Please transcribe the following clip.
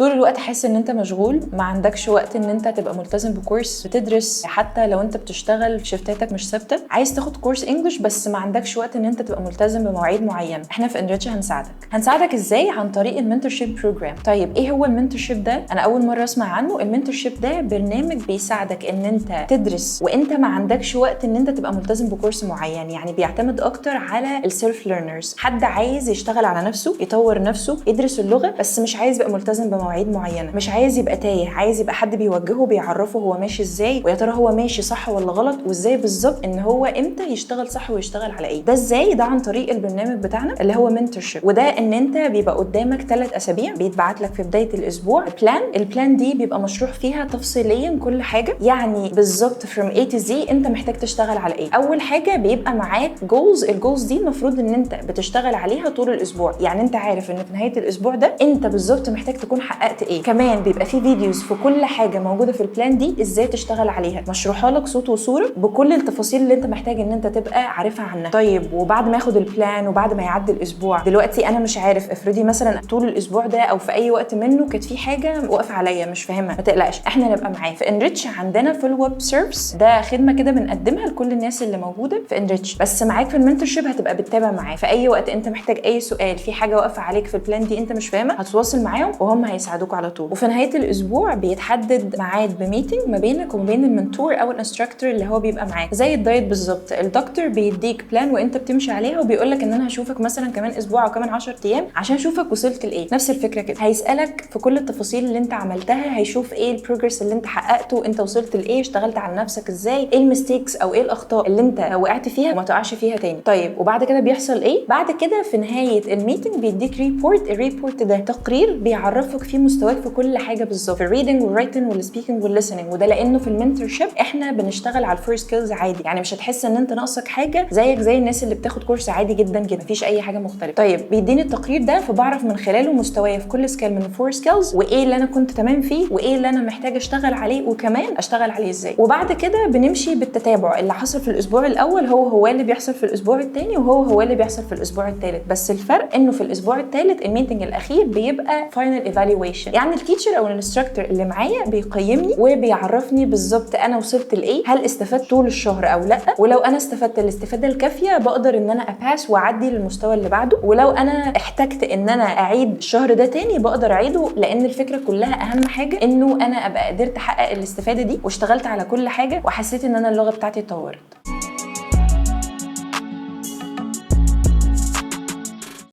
طول الوقت حاسس ان انت مشغول، ما عندكش وقت ان انت تبقى ملتزم بكورس بتدرس، حتى لو انت بتشتغل شفتاتك مش ثابته، عايز تاخد كورس انجلش بس ما عندكش وقت ان انت تبقى ملتزم بمواعيد معينه، احنا في انريتش هنساعدك ازاي؟ عن طريق المنتورشيب بروجرام. طيب ايه هو المنتورشيب ده؟ انا اول مره اسمع عنه. المنتورشيب ده برنامج بيساعدك ان انت تدرس وانت ما عندكش وقت ان انت تبقى ملتزم بكورس معين، يعني بيعتمد اكتر على السيلف ليرنرز، حد عايز يشتغل على نفسه، يطور نفسه، يدرس اللغه بس مش عايز يبقى ملتزم بمواعيد معينه، مش عايز يبقى تايه، عايز يبقى حد بيوجهه بيعرفه هو ماشي ازاي، ويا ترى هو ماشي صح ولا غلط، وازاي بالظبط ان هو امتى يشتغل صح ويشتغل على ايه. ده ازاي؟ ده عن طريق البرنامج بتاعنا اللي هو منتورشيب. وده ان انت بيبقى قدامك 3 اسابيع بيتبعت لك في بدايه الاسبوع البلان دي بيبقى مشروح فيها تفصيليا كل حاجه، يعني بالظبط from A to Z انت محتاج تشتغل على ايه. اول حاجه بيبقى معاك جولز، الجولز دي المفروض ان انت بتشتغل عليها طول الاسبوع، يعني انت عارف ان في نهايه الاسبوع ده انت بالظبط محتاج تكون حققت ايه. كمان بيبقى في فيديوز في كل حاجه موجوده في البلان دي ازاي تشتغل عليها، مشروحه لك صوت وصوره بكل التفاصيل اللي انت محتاج ان انت تبقى عارفها عنها. طيب وبعد ما اخد البلان وبعد ما يعدي الاسبوع، دلوقتي انا مش عارف، افرضي مثلا طول الاسبوع ده او في اي وقت منه كانت في حاجه واقفه عليا مش فاهمها، ما تقلقش احنا نبقى معاك. في انريتش عندنا فول ويب سيرفيس، ده خدمه كده بنقدمها لكل الناس اللي موجوده في انريتش، بس معاك في المنتورشيب هتبقى بتتابع معاه في اي وقت انت محتاج اي سؤال، في حاجه واقفه عليك في البلان دي انت مش فاهمها، هتواصل معاهم وهم هيساعدوك على طول. وفي نهايه الاسبوع بيتحدد ميعاد بميتنج ما بينك وما بين المنتور او الانستراكتور اللي هو بيبقى معاك، زي الدايت بالظبط. الدكتور بيديك بلان وانت بتمشي عليها وبيقول لك ان انا هشوفك مثلا كمان اسبوع او كمان 10 ايام عشان اشوفك وصلت لايه. نفس الفكره كده، هيسالك في كل التفاصيل اللي انت عملتها، هيشوف ايه البروجرس اللي انت حققته، انت وصلت لايه، اشتغلت على نفسك ازاي، ايه الميستيكس او ايه الاخطاء اللي انت وقعت فيها وما تقعش فيها تاني. طيب وبعد كده بيحصل ايه؟ بعد كده في نهايه الميتنج بيديك ريبورت. الريبورت ده تقرير بيعرفك فيه مستواك في كل حاجه بالظبط، في الريدنج والرايتنج والسبيكنج والليسننج. وده لانه في المنتورشيب احنا بنشتغل على الفور سكيلز عادي، يعني مش هتحس ان انت ناقصك حاجه، زيك زي الناس اللي بتاخد كورس عادي جدا جدا، مفيش اي حاجه مختلفه. طيب بيديني التقرير ده فبعرف من خلاله مستواي في كل سكيل من الفور سكيلز، وايه اللي انا كنت تمام فيه وايه اللي انا محتاج اشتغل عليه، وكمان اشتغل عليه ازاي. وبعد كده بنمشي بالتتابع، اللي حصل في الاسبوع الاول هو اللي بيحصل في الاسبوع الثاني وهو اللي بيحصل في الاسبوع الثالث، بس الفرق انه في الاسبوع الثالث الميتنج الاخير بيبقى فاينل ايفالويشن، يعني التيتشر او الانستراكتور اللي معايا بيقيمني وبيعرفني بالظبط انا وصلت لايه، هل استفدت طول الشهر او لا، ولو انا استفدت الاستفاده الكافيه بقدر ان انا اباس واعدي للمستوى اللي بعده، ولو انا احتجت ان انا اعيد الشهر ده تاني بقدر اعيده، لان الفكره كلها اهم حاجه انه انا ابقى قدرت احقق الاستفاده دي واشتغلت على كل حاجه وحسيت ان انا اللغه بتاعتي اتطورت.